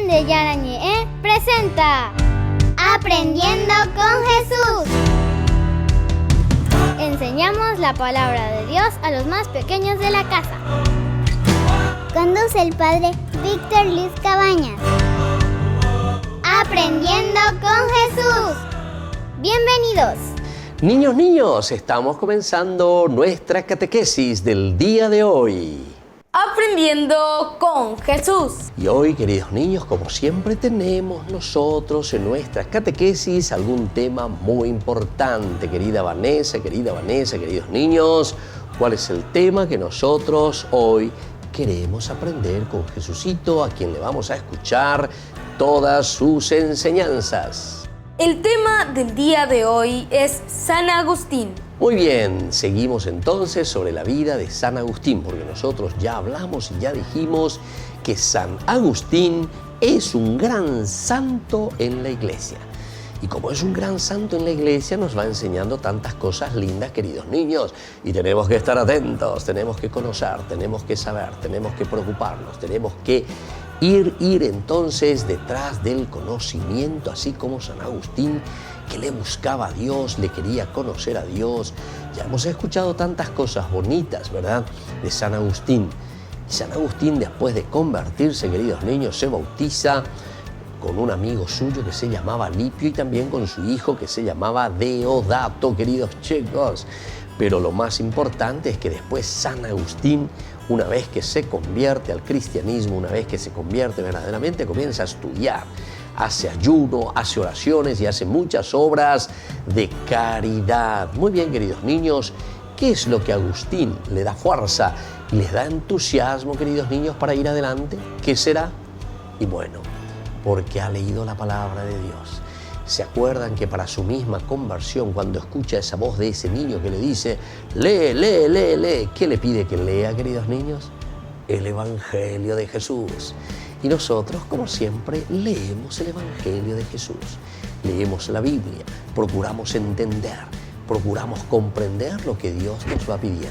de Yarañé presenta Aprendiendo con Jesús. Enseñamos la palabra de Dios a los más pequeños de la casa. Conduce el padre Víctor Luis Cabañas. Aprendiendo con Jesús. Bienvenidos. Niños, estamos comenzando nuestra catequesis del día de hoy. Aprendiendo con Jesús. Y hoy, queridos niños, como siempre tenemos nosotros en nuestra catequesis algún tema muy importante. Querida Vanessa, queridos niños, ¿cuál es el tema que nosotros hoy queremos aprender con Jesucito, a quien le vamos a escuchar todas sus enseñanzas? El tema del día de hoy es San Agustín. Muy bien, seguimos entonces sobre la vida de San Agustín, porque nosotros ya hablamos y ya dijimos que San Agustín es un gran santo en la iglesia. Y como es un gran santo en la iglesia, nos va enseñando tantas cosas lindas, queridos niños. Y tenemos que estar atentos, tenemos que conocer, tenemos que saber, tenemos que preocuparnos, tenemos que ir entonces detrás del conocimiento, así como San Agustín, que le buscaba a Dios, le quería conocer a Dios. Ya hemos escuchado tantas cosas bonitas, ¿verdad?, de San Agustín. Y San Agustín, después de convertirse, queridos niños, se bautiza con un amigo suyo que se llamaba Lipio y también con su hijo que se llamaba Deodato, queridos chicos. Pero lo más importante es que después San Agustín, una vez que se convierte al cristianismo, una vez que se convierte verdaderamente, comienza a estudiar, hace ayuno, hace oraciones y hace muchas obras de caridad. Muy bien, queridos niños, ¿qué es lo que a Agustín le da fuerza y les da entusiasmo, queridos niños, para ir adelante? ¿Qué será? Y bueno, porque ha leído la palabra de Dios. ¿Se acuerdan que para su misma conversión, cuando escucha esa voz de ese niño que le dice, lee, ¿qué le pide que lea, queridos niños? El Evangelio de Jesús. Y nosotros, como siempre, leemos el Evangelio de Jesús. Leemos la Biblia, procuramos entender, procuramos comprender lo que Dios nos va pidiendo.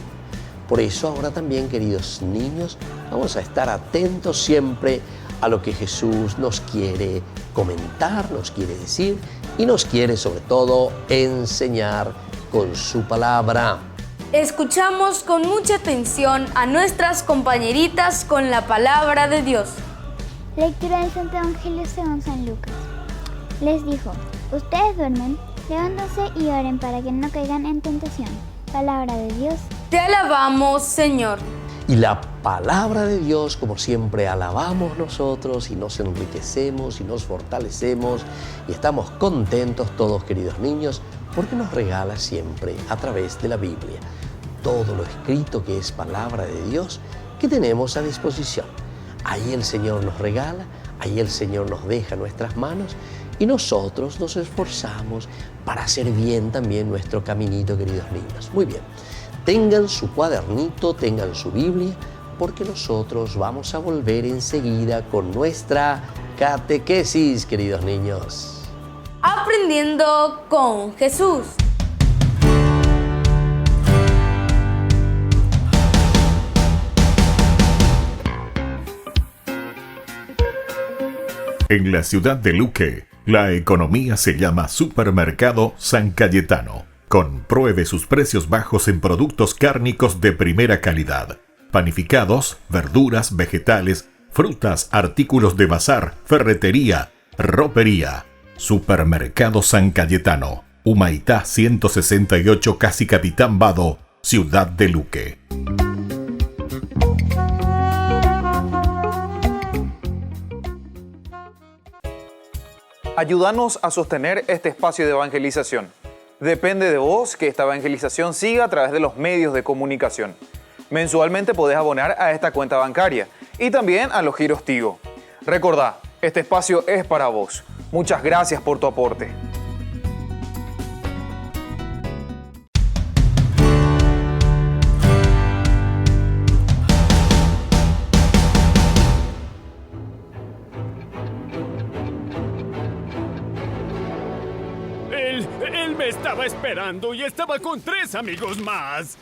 Por eso ahora también, queridos niños, vamos a estar atentos siempre a lo que Jesús nos quiere comentar, nos quiere decir y nos quiere sobre todo enseñar con su palabra. Escuchamos con mucha atención a nuestras compañeritas con la palabra de Dios. Lectura del Santo Evangelio según San Lucas. Les dijo: ustedes duermen, levántense y oren para que no caigan en tentación. Palabra de Dios. Te alabamos, Señor. Y la palabra de Dios, como siempre, alabamos nosotros y nos enriquecemos y nos fortalecemos y estamos contentos todos, queridos niños, porque nos regala siempre a través de la Biblia todo lo escrito que es palabra de Dios que tenemos a disposición. Ahí el Señor nos regala, ahí el Señor nos deja nuestras manos y nosotros nos esforzamos para hacer bien también nuestro caminito, queridos niños. Muy bien. Tengan su cuadernito, tengan su Biblia, porque nosotros vamos a volver enseguida con nuestra catequesis, queridos niños. Aprendiendo con Jesús. En la ciudad de Luque, la economía se llama Supermercado San Cayetano. Compruebe sus precios bajos en productos cárnicos de primera calidad. Panificados, verduras, vegetales, frutas, artículos de bazar, ferretería, ropería. Supermercado San Cayetano, Humaitá 168, Casi Capitán Vado, ciudad de Luque. Ayúdanos a sostener este espacio de evangelización. Depende de vos que esta evangelización siga a través de los medios de comunicación. Mensualmente podés abonar a esta cuenta bancaria y también a los giros Tigo. Recordá, este espacio es para vos. Muchas gracias por tu aporte. Él me estaba esperando y estaba con 3 amigos más.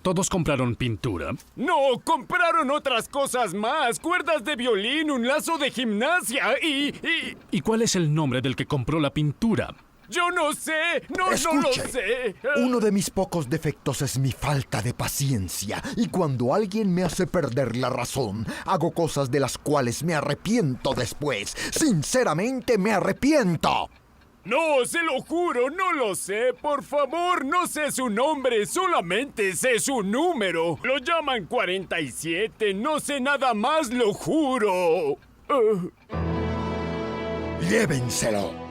¿Todos compraron pintura? No, compraron otras cosas más. Cuerdas de violín, un lazo de gimnasia y... ¿Y cuál es el nombre del que compró la pintura? Yo no sé. No lo Escuche, sé. uno de mis pocos defectos es mi falta de paciencia. Y cuando alguien me hace perder la razón, hago cosas de las cuales me arrepiento después. Sinceramente me arrepiento. No, se lo juro, no lo sé. Por favor, no sé su nombre, solamente sé su número. Lo llaman 47, no sé nada más, lo juro. Llévenselo.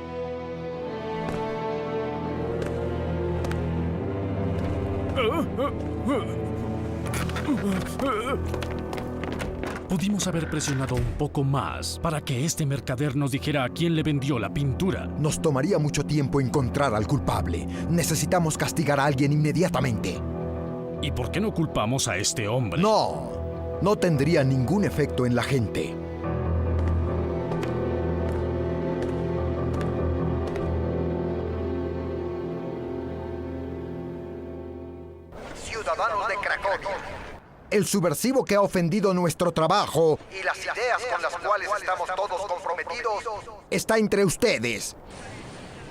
Pudimos haber presionado un poco más para que este mercader nos dijera a quién le vendió la pintura. Nos tomaría mucho tiempo encontrar al culpable. Necesitamos castigar a alguien inmediatamente. ¿Y por qué no culpamos a este hombre? No tendría ningún efecto en la gente. Ciudadanos de Cracovia, el subversivo que ha ofendido nuestro trabajo y las ideas con las cuales estamos todos comprometidos está entre ustedes.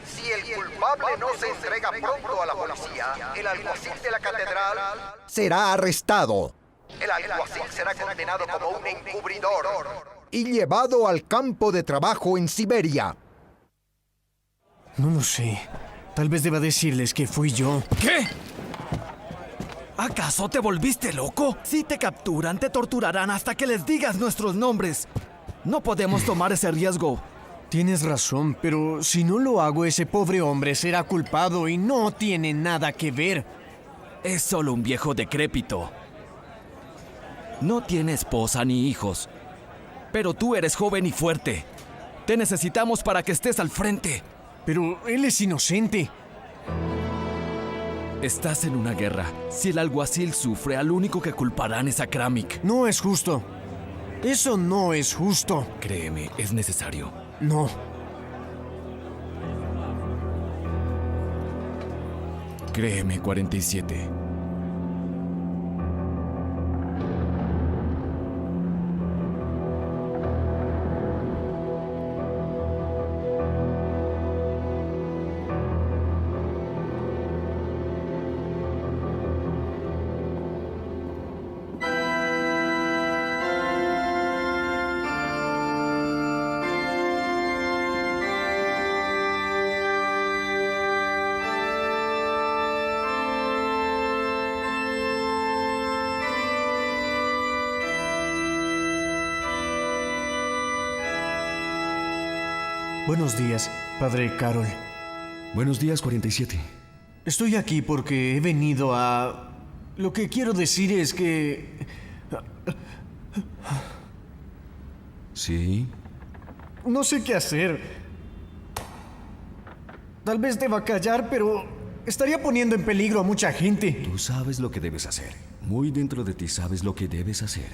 Si el culpable no se entrega pronto a la policía, el alguacil de la catedral será arrestado. El alguacil será condenado como un encubridor y llevado al campo de trabajo en Siberia. No lo sé. Tal vez deba decirles que fui yo. ¿Qué? ¿Acaso te volviste loco? Si te capturan, te torturarán hasta que les digas nuestros nombres. No podemos tomar ese riesgo. Tienes razón, pero si no lo hago, ese pobre hombre será culpado y no tiene nada que ver. Es solo un viejo decrépito. No tiene esposa ni hijos. Pero tú eres joven y fuerte. Te necesitamos para que estés al frente. Pero él es inocente. Estás en una guerra. Si el alguacil sufre, al único que culparán es a Kramik. No es justo. Eso no es justo. Créeme, es necesario. No. Créeme, 47. Buenos días, Padre Carol. Buenos días, 47. Estoy aquí porque he venido a... Lo que quiero decir es que... ¿Sí? No sé qué hacer. Tal vez deba callar, pero estaría poniendo en peligro a mucha gente. Tú sabes lo que debes hacer. Muy dentro de ti sabes lo que debes hacer.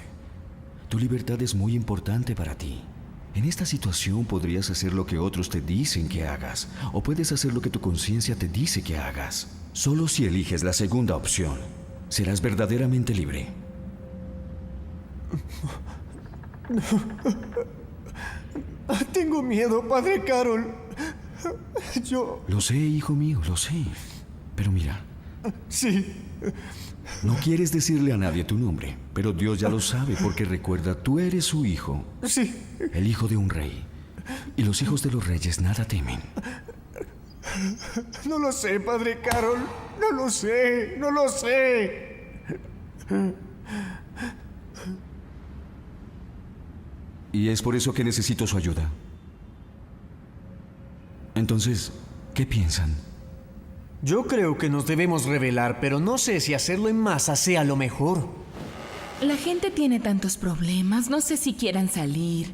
Tu libertad es muy importante para ti. En esta situación podrías hacer lo que otros te dicen que hagas, o puedes hacer lo que tu conciencia te dice que hagas. Solo si eliges la segunda opción, serás verdaderamente libre. Tengo miedo, Padre Carol. Yo... Lo sé, hijo mío, lo sé. Pero mira. Sí. No quieres decirle a nadie tu nombre, pero Dios ya lo sabe porque recuerda, tú eres su hijo. Sí. El hijo de un rey. Y los hijos de los reyes nada temen. No lo sé, Padre Carol. No lo sé. No lo sé. Y es por eso que necesito su ayuda. Entonces, ¿qué piensan? Yo creo que nos debemos rebelar, pero no sé si hacerlo en masa sea lo mejor. La gente tiene tantos problemas, no sé si quieran salir.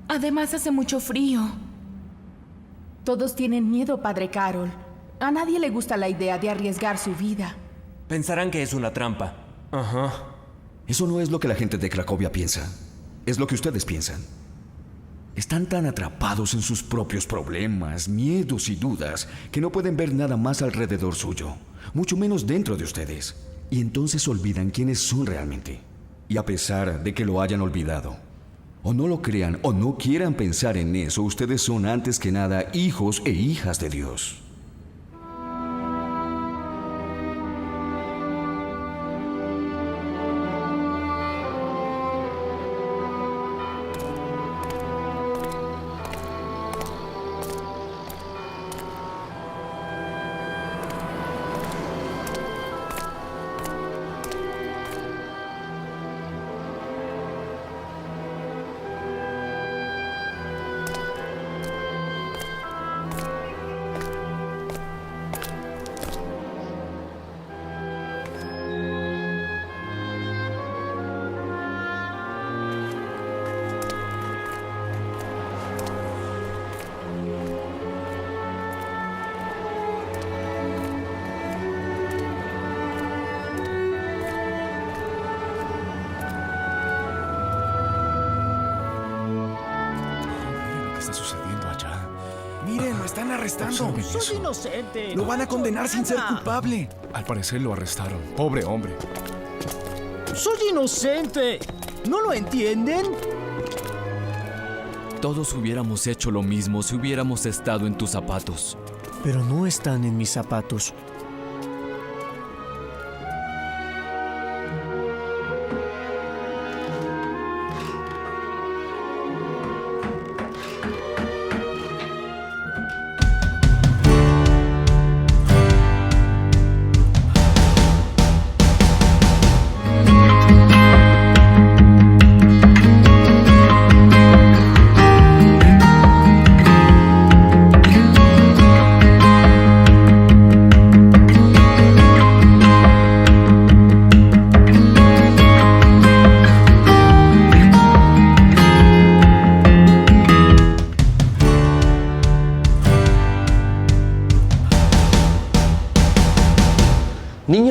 Además hace mucho frío. Todos tienen miedo, Padre Carol. A nadie le gusta la idea de arriesgar su vida. Pensarán que es una trampa. Ajá. Eso no es lo que la gente de Cracovia piensa. Es lo que ustedes piensan. Están tan atrapados en sus propios problemas, miedos y dudas que no pueden ver nada más alrededor suyo, mucho menos dentro de ustedes. Y entonces olvidan quiénes son realmente. Y a pesar de que lo hayan olvidado, o no lo crean o no quieran pensar en eso, ustedes son antes que nada hijos e hijas de Dios. Miren, lo están arrestando. Soy inocente. Lo van a condenar sin ser culpable. Al parecer lo arrestaron. Pobre hombre. Soy inocente. ¿No lo entienden? Todos hubiéramos hecho lo mismo si hubiéramos estado en tus zapatos. Pero no están en mis zapatos.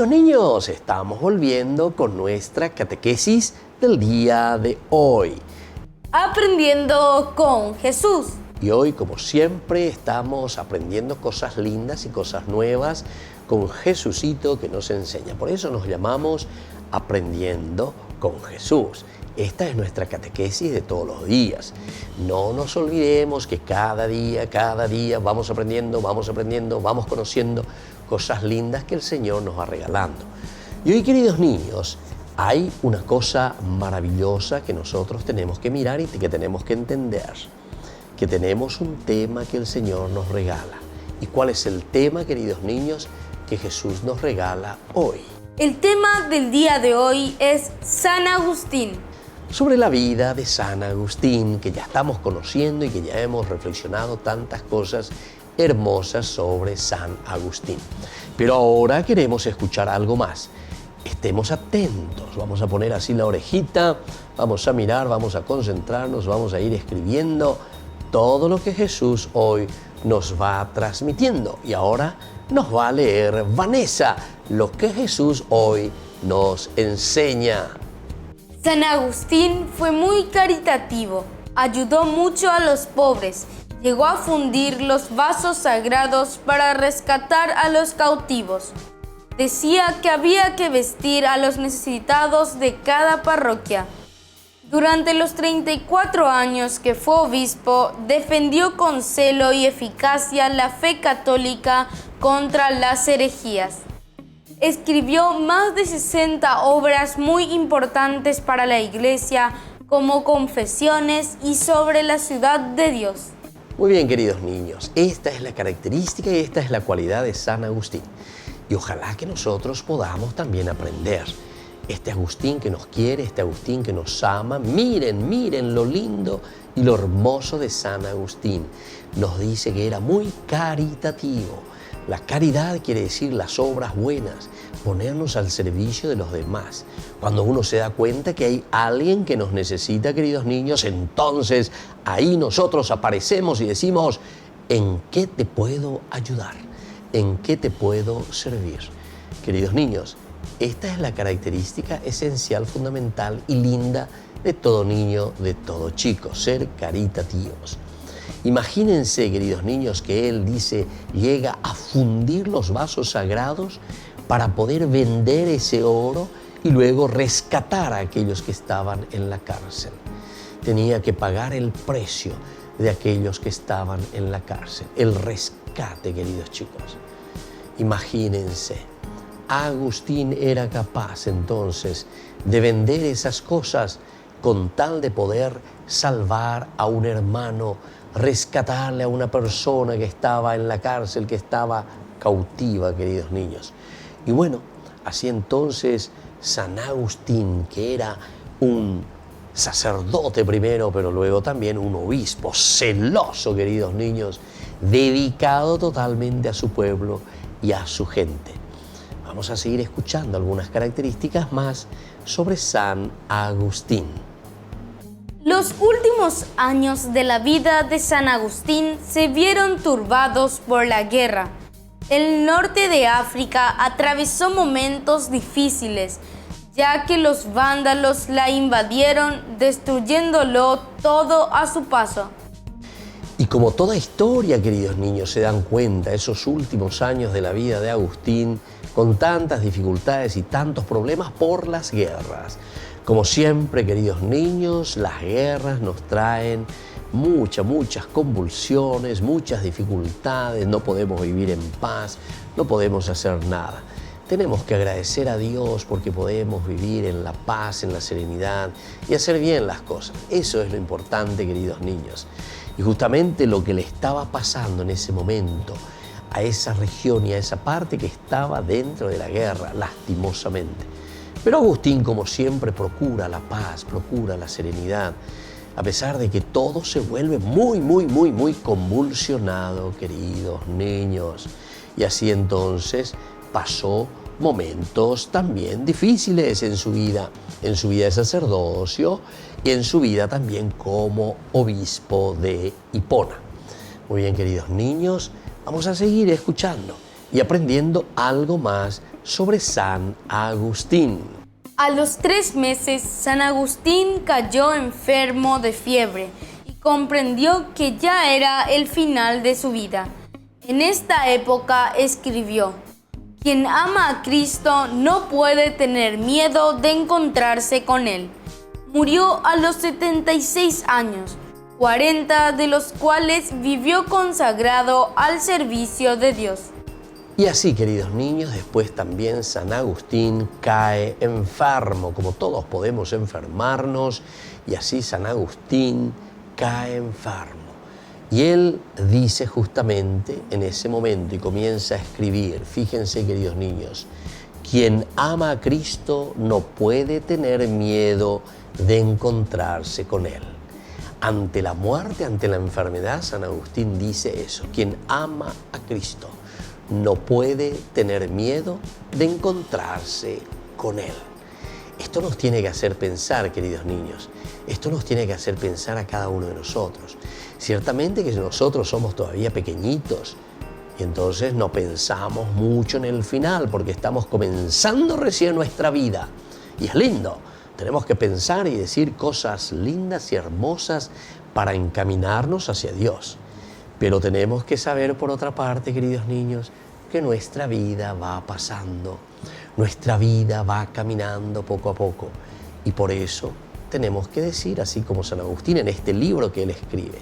Niños, estamos volviendo con nuestra catequesis del día de hoy. Aprendiendo con Jesús. Y hoy, como siempre, estamos aprendiendo cosas lindas y cosas nuevas con Jesucito que nos enseña. Por eso nos llamamos Aprendiendo con Jesús. Esta es nuestra catequesis de todos los días. No nos olvidemos que cada día vamos aprendiendo, vamos conociendo cosas lindas que el Señor nos va regalando. Y hoy, queridos niños, hay una cosa maravillosa que nosotros tenemos que mirar y que tenemos que entender. Que tenemos un tema que el Señor nos regala. ¿Y cuál es el tema, queridos niños, que Jesús nos regala hoy? El tema del día de hoy es San Agustín. Sobre la vida de San Agustín, que ya estamos conociendo y que ya hemos reflexionado tantas cosas hermosas sobre San Agustín. Pero ahora queremos escuchar algo más. Estemos atentos, vamos a poner así la orejita, vamos a mirar, vamos a concentrarnos, vamos a ir escribiendo todo lo que Jesús hoy nos va transmitiendo. Y ahora nos va a leer Vanessa lo que Jesús hoy nos enseña. San Agustín fue muy caritativo, ayudó mucho a los pobres, llegó a fundir los vasos sagrados para rescatar a los cautivos. Decía que había que vestir a los necesitados de cada parroquia. Durante los 34 años que fue obispo, defendió con celo y eficacia la fe católica contra las herejías. Escribió más de 60 obras muy importantes para la Iglesia, como Confesiones y sobre la ciudad de Dios. Muy bien, queridos niños, esta es la característica y esta es la cualidad de San Agustín. Y ojalá que nosotros podamos también aprender. Este Agustín que nos quiere, este Agustín que nos ama. Miren lo lindo y lo hermoso de San Agustín. Nos dice que era muy caritativo. La caridad quiere decir las obras buenas, ponernos al servicio de los demás. Cuando uno se da cuenta que hay alguien que nos necesita, queridos niños, entonces ahí nosotros aparecemos y decimos, ¿en qué te puedo ayudar? ¿En qué te puedo servir? Queridos niños, esta es la característica esencial, fundamental y linda de todo niño, de todo chico, ser caritativos. Imagínense, queridos niños, que él dice, llega a fundir los vasos sagrados para poder vender ese oro y luego rescatar a aquellos que estaban en la cárcel. Tenía que pagar el precio de aquellos que estaban en la cárcel, el rescate, queridos chicos. Imagínense, Agustín era capaz entonces de vender esas cosas con tal de poder salvar a un hermano, rescatarle a una persona que estaba en la cárcel, que estaba cautiva, queridos niños. Y bueno, así entonces San Agustín, que era un sacerdote primero, pero luego también un obispo celoso, queridos niños, dedicado totalmente a su pueblo y a su gente. Vamos a seguir escuchando algunas características más sobre San Agustín. Los últimos años de la vida de San Agustín se vieron turbados por la guerra. El norte de África atravesó momentos difíciles, ya que los vándalos la invadieron, destruyéndolo todo a su paso. Y como toda historia, queridos niños, se dan cuenta, esos últimos años de la vida de Agustín, con tantas dificultades y tantos problemas por las guerras. Como siempre, queridos niños, las guerras nos traen muchas convulsiones, muchas dificultades, no podemos vivir en paz, no podemos hacer nada. Tenemos que agradecer a Dios porque podemos vivir en la paz, en la serenidad y hacer bien las cosas. Eso es lo importante, queridos niños. Y justamente lo que le estaba pasando en ese momento a esa región y a esa parte que estaba dentro de la guerra, lastimosamente. Pero Agustín, como siempre, procura la paz, procura la serenidad, a pesar de que todo se vuelve muy convulsionado, queridos niños. Y así entonces pasó momentos también difíciles en su vida de sacerdocio y en su vida también como obispo de Hipona. Muy bien, queridos niños, vamos a seguir escuchando y aprendiendo algo más sobre San Agustín. A los 3 meses, San Agustín cayó enfermo de fiebre y comprendió que ya era el final de su vida. En esta época escribió: quien ama a Cristo no puede tener miedo de encontrarse con Él. Murió a los 76 años, 40 de los cuales vivió consagrado al servicio de Dios. Y así, queridos niños, después también San Agustín cae enfermo, como todos podemos enfermarnos, y así San Agustín cae enfermo. Y él dice justamente en ese momento y comienza a escribir, fíjense, queridos niños, quien ama a Cristo no puede tener miedo de encontrarse con Él. Ante la muerte, ante la enfermedad, San Agustín dice eso, quien ama a Cristo no puede tener miedo de encontrarse con Él. Esto nos tiene que hacer pensar, queridos niños, esto nos tiene que hacer pensar a cada uno de nosotros. Ciertamente que nosotros somos todavía pequeñitos y entonces no pensamos mucho en el final porque estamos comenzando recién nuestra vida. Y es lindo, tenemos que pensar y decir cosas lindas y hermosas para encaminarnos hacia Dios. Pero tenemos que saber, por otra parte, queridos niños, que nuestra vida va pasando, nuestra vida va caminando poco a poco. Y por eso tenemos que decir, así como San Agustín en este libro que él escribe,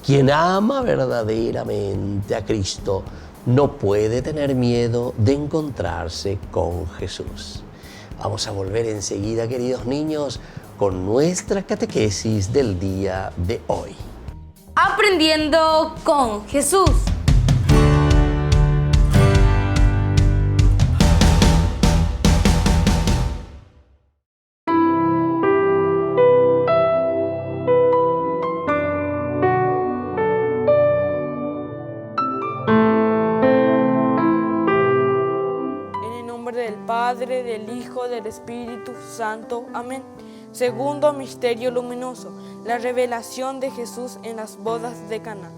quien ama verdaderamente a Cristo no puede tener miedo de encontrarse con Jesús. Vamos a volver enseguida, queridos niños, con nuestra catequesis del día de hoy. Aprendiendo con Jesús. En el nombre del Padre, del Hijo, del Espíritu Santo. Amén. Segundo misterio luminoso, la revelación de Jesús en las bodas de Caná.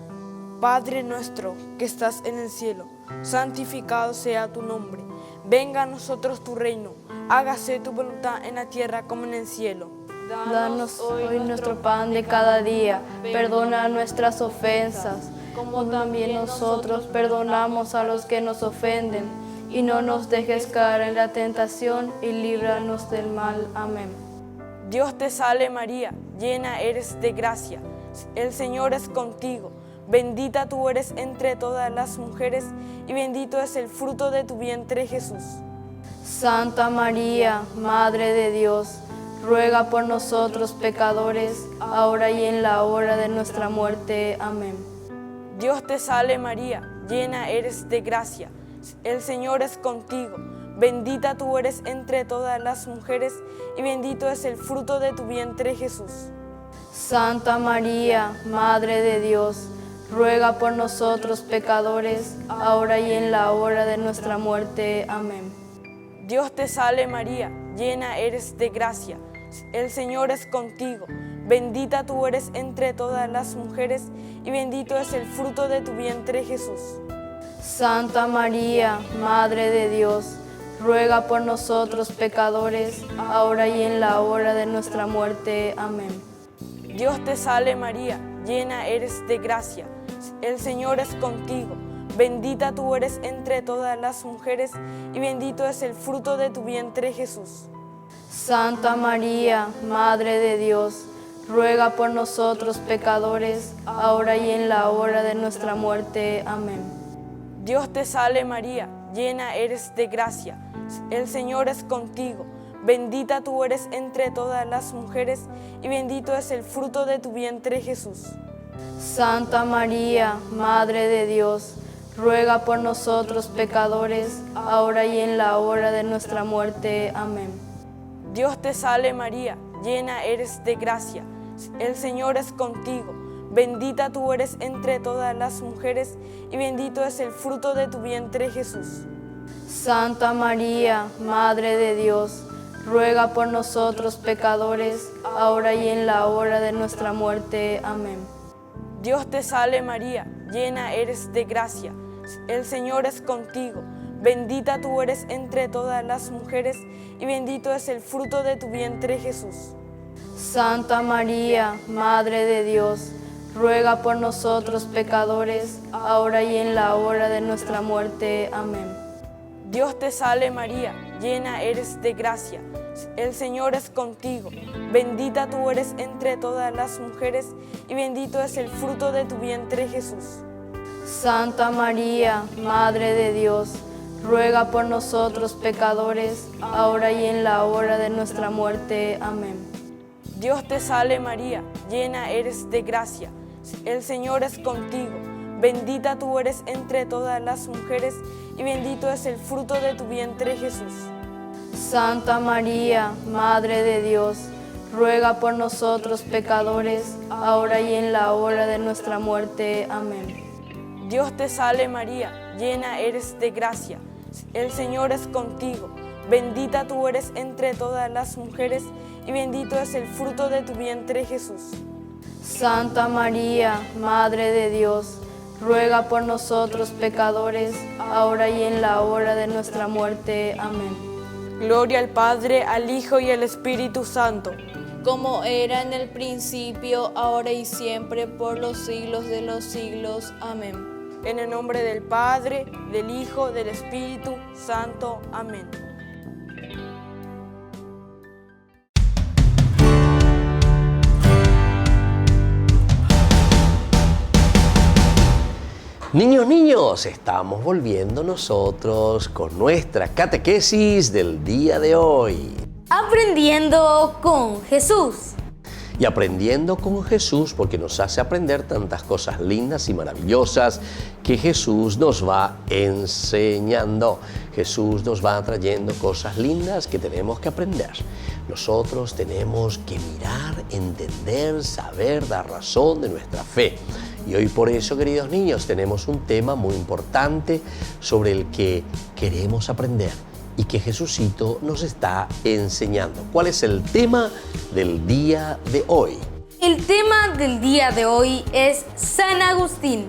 Padre nuestro que estás en el cielo, santificado sea tu nombre. Venga a nosotros tu reino, hágase tu voluntad en la tierra como en el cielo. Danos hoy nuestro pan de cada día, perdona nuestras ofensas, como también nosotros perdonamos a los que nos ofenden. y no nos dejes caer en la tentación, y líbranos del mal. Amén. Dios te salve María, llena eres de gracia, el Señor es contigo. Bendita tú eres entre todas las mujeres, y bendito es el fruto de tu vientre, Jesús. Santa María, Madre de Dios, ruega por nosotros pecadores, ahora y en la hora de nuestra muerte. Amén. Dios te salve María, llena eres de gracia, el Señor es contigo. Bendita tú eres entre todas las mujeres, y bendito es el fruto de tu vientre, Jesús. Santa María, Madre de Dios, ruega por nosotros pecadores, ahora y en la hora de nuestra muerte. Amén. Dios te salve María, llena eres de gracia, el Señor es contigo. Bendita tú eres entre todas las mujeres, y bendito es el fruto de tu vientre, Jesús. Santa María, Madre de Dios, ruega por nosotros pecadores, ahora y en la hora de nuestra muerte. Amén. Dios te salve María, llena eres de gracia, el Señor es contigo. Bendita tú eres entre todas las mujeres, y bendito es el fruto de tu vientre, Jesús. Santa María, Madre de Dios, ruega por nosotros pecadores, ahora y en la hora de nuestra muerte. Amén. Dios te salve María, llena eres de gracia, el Señor es contigo. Bendita tú eres entre todas las mujeres, y bendito es el fruto de tu vientre, Jesús. Santa María, Madre de Dios, ruega por nosotros pecadores, ahora y en la hora de nuestra muerte. Amén. Dios te salve María, llena eres de gracia, el Señor es contigo. Bendita tú eres entre todas las mujeres, y bendito es el fruto de tu vientre, Jesús. Santa María, Madre de Dios, ruega por nosotros pecadores, ahora y en la hora de nuestra muerte. Amén. Dios te salve María, llena eres de gracia, el Señor es contigo. Bendita tú eres entre todas las mujeres, y bendito es el fruto de tu vientre, Jesús. Santa María, Madre de Dios, ruega por nosotros pecadores, ahora y en la hora de nuestra muerte. Amén. Dios te salve María, llena eres de gracia, el Señor es contigo. Bendita tú eres entre todas las mujeres, y bendito es el fruto de tu vientre, Jesús. Santa María, Madre de Dios, ruega por nosotros pecadores, ahora y en la hora de nuestra muerte. Amén. Dios te salve María, llena eres de gracia, el Señor es contigo. Bendita tú eres entre todas las mujeres, y bendito es el fruto de tu vientre, Jesús. Santa María, Madre de Dios, ruega por nosotros pecadores, ahora y en la hora de nuestra muerte. Amén. Dios te salve María, llena eres de gracia, el Señor es contigo. Bendita tú eres entre todas las mujeres, y bendito es el fruto de tu vientre, Jesús. Santa María, Madre de Dios, ruega por nosotros pecadores, ahora y en la hora de nuestra muerte. Amén. Gloria al Padre, al Hijo y al Espíritu Santo, como era en el principio, ahora y siempre, por los siglos de los siglos. Amén. En el nombre del Padre, del Hijo, del Espíritu Santo. Amén. Niños, estamos volviendo nosotros con nuestra catequesis del día de hoy. Aprendiendo con Jesús. Y aprendiendo con Jesús porque nos hace aprender tantas cosas lindas y maravillosas que Jesús nos va enseñando. Jesús nos va trayendo cosas lindas que tenemos que aprender. Nosotros tenemos que mirar, entender, saber, dar razón de nuestra fe. Y hoy por eso, queridos niños, tenemos un tema muy importante sobre el que queremos aprender y que Jesucito nos está enseñando. ¿Cuál es el tema del día de hoy? El tema del día de hoy es San Agustín.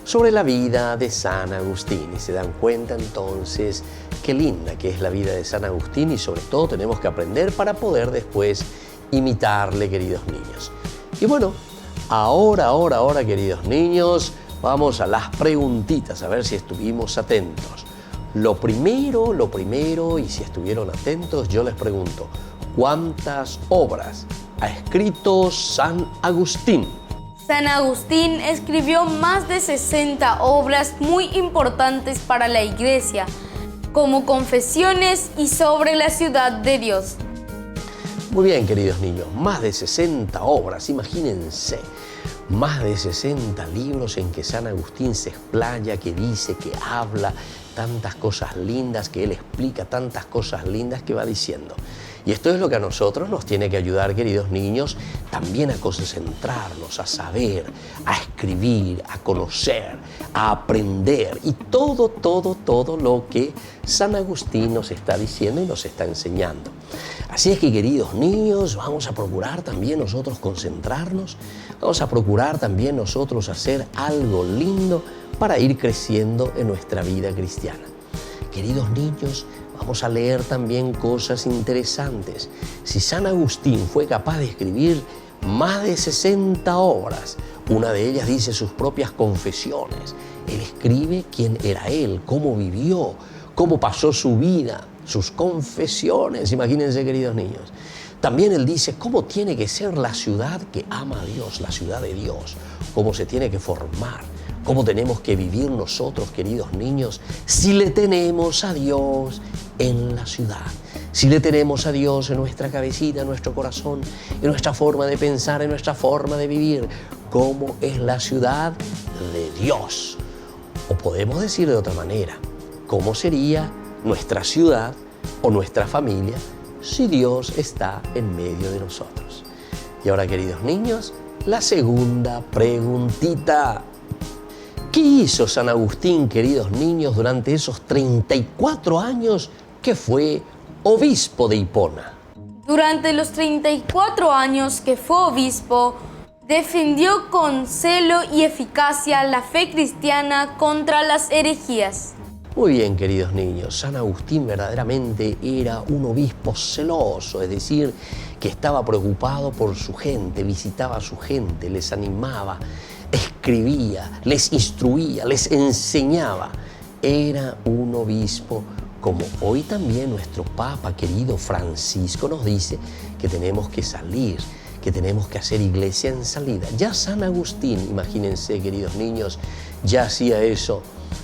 Sobre la vida de San Agustín. Y se dan cuenta entonces qué linda que es la vida de San Agustín y sobre todo tenemos que aprender para poder después imitarle, queridos niños. Y bueno, ahora, queridos niños, vamos a las preguntitas, a ver si estuvimos atentos. Lo primero, y si estuvieron atentos, yo les pregunto, ¿cuántas obras ha escrito San Agustín? San Agustín escribió más de 60 obras muy importantes para la Iglesia, como Confesiones y sobre la ciudad de Dios. Muy bien, queridos niños, más de 60 obras, imagínense, más de 60 libros en que San Agustín se explaya, que dice, que habla, tantas cosas lindas, que él explica tantas cosas lindas que va diciendo. Y esto es lo que a nosotros nos tiene que ayudar, queridos niños, también a concentrarnos, a saber, a escribir, a conocer, a aprender y todo lo que San Agustín nos está diciendo y nos está enseñando. Así es que, queridos niños, vamos a procurar también nosotros concentrarnos, vamos a procurar también nosotros hacer algo lindo para ir creciendo en nuestra vida cristiana. Queridos niños, vamos a leer también cosas interesantes. Si San Agustín fue capaz de escribir más de 60 obras, una de ellas dice sus propias confesiones. Él escribe quién era él, cómo vivió, cómo pasó su vida, sus confesiones. Imagínense, queridos niños. También él dice cómo tiene que ser la ciudad que ama a Dios, la ciudad de Dios, cómo se tiene que formar, cómo tenemos que vivir nosotros, queridos niños, si le tenemos a Dios en la ciudad, si le tenemos a Dios en nuestra cabecita, en nuestro corazón, en nuestra forma de pensar, en nuestra forma de vivir, cómo es la ciudad de Dios. O podemos decir de otra manera, cómo sería nuestra ciudad o nuestra familia si Dios está en medio de nosotros. Y ahora, queridos niños, la segunda preguntita. ¿Qué hizo San Agustín, queridos niños, durante esos 34 años que fue obispo de Hipona? Durante los 34 años que fue obispo, defendió con celo y eficacia la fe cristiana contra las herejías. Muy bien, queridos niños, San Agustín verdaderamente era un obispo celoso, es decir, que estaba preocupado por su gente, visitaba a su gente, les animaba, escribía, les instruía, les enseñaba. Era un obispo como hoy también nuestro Papa querido Francisco nos dice que tenemos que salir, que tenemos que hacer iglesia en salida. Ya San Agustín, imagínense, queridos niños, ya hacía eso,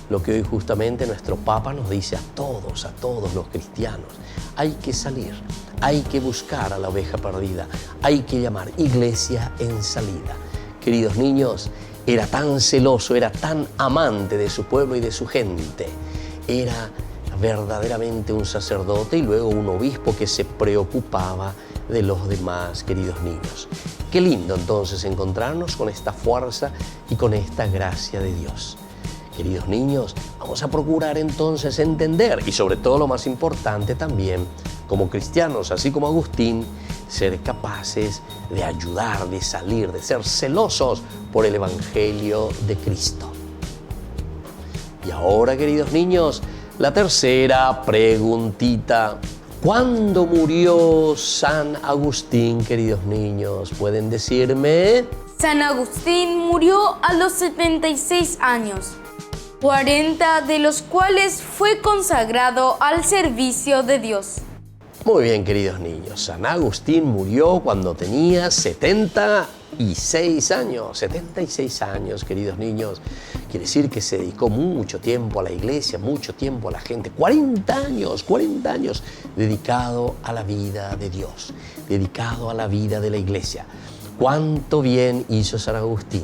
lo que hoy justamente nuestro Papa nos dice a todos los cristianos. Hay que salir, hay que buscar a la oveja perdida, hay que llamar iglesia en salida. Queridos niños, era tan celoso, era tan amante de su pueblo y de su gente. Era verdaderamente un sacerdote y luego un obispo que se preocupaba de los demás, queridos niños. Qué lindo entonces encontrarnos con esta fuerza y con esta gracia de Dios. Queridos niños, vamos a procurar entonces entender y sobre todo lo más importante también, como cristianos, así como Agustín, ser capaces de ayudar, de salir, de ser celosos por el Evangelio de Cristo. Y ahora, queridos niños, la tercera preguntita. ¿Cuándo murió San Agustín, queridos niños? ¿Pueden decirme? San Agustín murió a los 76 años, 40 de los cuales fue consagrado al servicio de Dios. Muy bien, queridos niños, San Agustín murió cuando tenía 76 años. 76 años, queridos niños. Quiere decir que se dedicó mucho tiempo a la iglesia, mucho tiempo a la gente. 40 años dedicado a la vida de Dios, dedicado a la vida de la iglesia. Cuánto bien hizo San Agustín,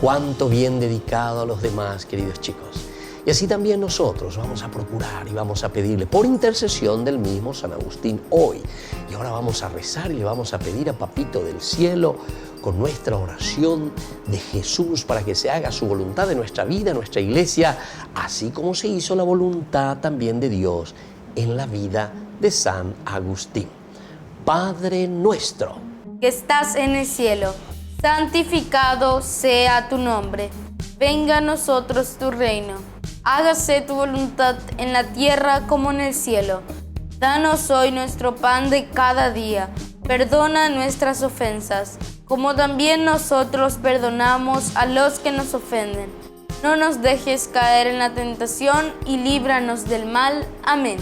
cuánto bien dedicado a los demás, queridos chicos. Y así también nosotros vamos a procurar y vamos a pedirle por intercesión del mismo San Agustín hoy. Y ahora vamos a rezar y le vamos a pedir a Papito del Cielo con nuestra oración de Jesús para que se haga su voluntad en nuestra vida, en nuestra iglesia, así como se hizo la voluntad también de Dios en la vida de San Agustín. Padre nuestro, que estás en el cielo, santificado sea tu nombre. Venga a nosotros tu reino. Hágase tu voluntad en la tierra como en el cielo. Danos hoy nuestro pan de cada día. Perdona nuestras ofensas, como también nosotros perdonamos a los que nos ofenden. No nos dejes caer en la tentación y líbranos del mal. Amén.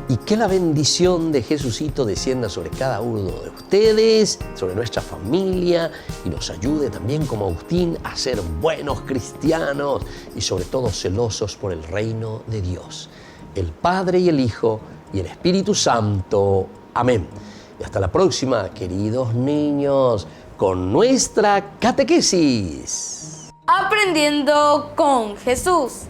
Y que la bendición de Jesucito descienda sobre cada uno de ustedes, sobre nuestra familia, y nos ayude también como Agustín a ser buenos cristianos y sobre todo celosos por el reino de Dios. El Padre y el Hijo y el Espíritu Santo. Amén. Y hasta la próxima, queridos niños, con nuestra catequesis. Aprendiendo con Jesús.